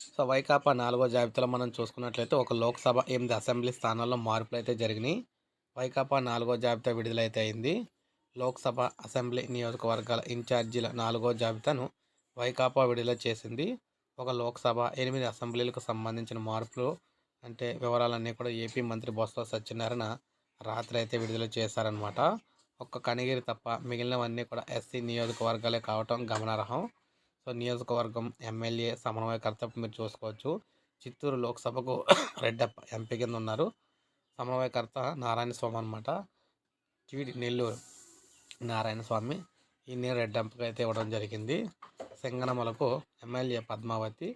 So, Vaikapa నాలుగో జాబితాలో మనం చూసుకున్నట్లయితే ఒక లోక్‌సభ, 8 అసెంబ్లీ స్థానాల్లో మార్పులైతే జరిగినాయి. వైకాపా నాలుగో జాబితా విడుదలైతే అయింది. లోక్‌సభ, అసెంబ్లీ నియోజకవర్గాల ఇన్ఛార్జీల నాలుగో జాబితాను వైకాపా విడుదల చేసింది. ఒక లోక్‌సభ, 8 అసెంబ్లీలకు సంబంధించిన మార్పులు అంటే వివరాలన్నీ కూడా ఏపీ మంత్రి బొత్స సత్యనారాయణ రాత్రైతే విడుదల చేశారనమాట. ఒక్క కనిగిరి తప్ప మిగిలినవన్నీ కూడా ఎస్సీ నియోజకవర్గాలే కావటం గమనార్హం. సో, నియోజకవర్గం ఎమ్మెల్యే సమన్వయకర్త మీరు చూసుకోవచ్చు. చిత్తూరు లోక్‌సభకు రెడ్డప్ప ఎంపీ కింద ఉన్నారు. సమన్వయకర్త నారాయణ స్వామి అనమాట. నెల్లూరు నారాయణ స్వామి. ఈయన్ని రెడ్డప్పకి అయితే ఇవ్వడం జరిగింది. సింగనమలకు ఎమ్మెల్యే పద్మావతి.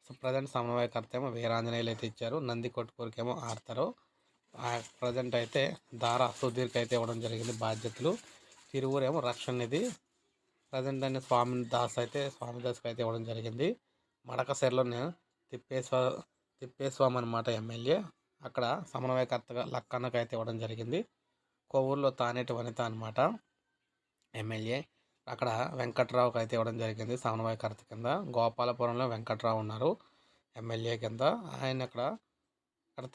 సో, ప్రజెంట్ సమన్వయకర్త ఏమో వీరాంజనేయులు అయితే ఇచ్చారు. నందికొట్కూరుకేమో ఆర్తరు. ప్రజెంట్ అయితే దారా సుధీర్కి అయితే ఇవ్వడం జరిగింది బాధ్యతలు. తిరువూరేమో రక్షణ నిధి. ప్రజెంట్ అయిన స్వామిదాస్కి అయితే ఇవ్వడం జరిగింది. మడకశిరలోనే తిప్పేస్వామి అనమాట ఎమ్మెల్యే. అక్కడ సమన్వయకర్తగా లక్కన్నకు అయితే ఇవ్వడం జరిగింది. కొవ్వూరులో తానేటి వనిత అనమాట ఎమ్మెల్యే. అక్కడ వెంకట్రావుకి అయితే ఇవ్వడం జరిగింది సమన్వయకర్త కింద. గోపాలపురంలో వెంకట్రావు ఉన్నారు ఎమ్మెల్యే కింద. ఆయన అక్కడ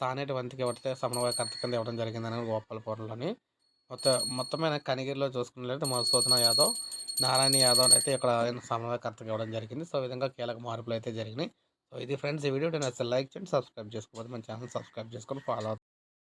తానేటి వనితకి ఇవ్వతే సమన్వయకర్త కింద ఇవ్వడం జరిగిందని గోపాలపురంలోని. మొత్తమైన కనిగిరిలో చూసుకున్నట్లయితే మధుసూదన యాదవ్, నారాయణ యాదవ్ అయితే ఇక్కడ సమన్వయకర్తగా ఇవ్వడం జరిగింది. సో, ఈ విధంగా కీలక మార్పులు అయితే జరిగినాయి. సో, ఇది ఫ్రెండ్స్ ఈ వీడియో నచ్చితే లైక్ చేయండి, సబ్స్క్రైబ్ చేసుకోకపోతే మన ఛానల్ సబ్స్క్రైబ్ చేసుకొని ఫాలో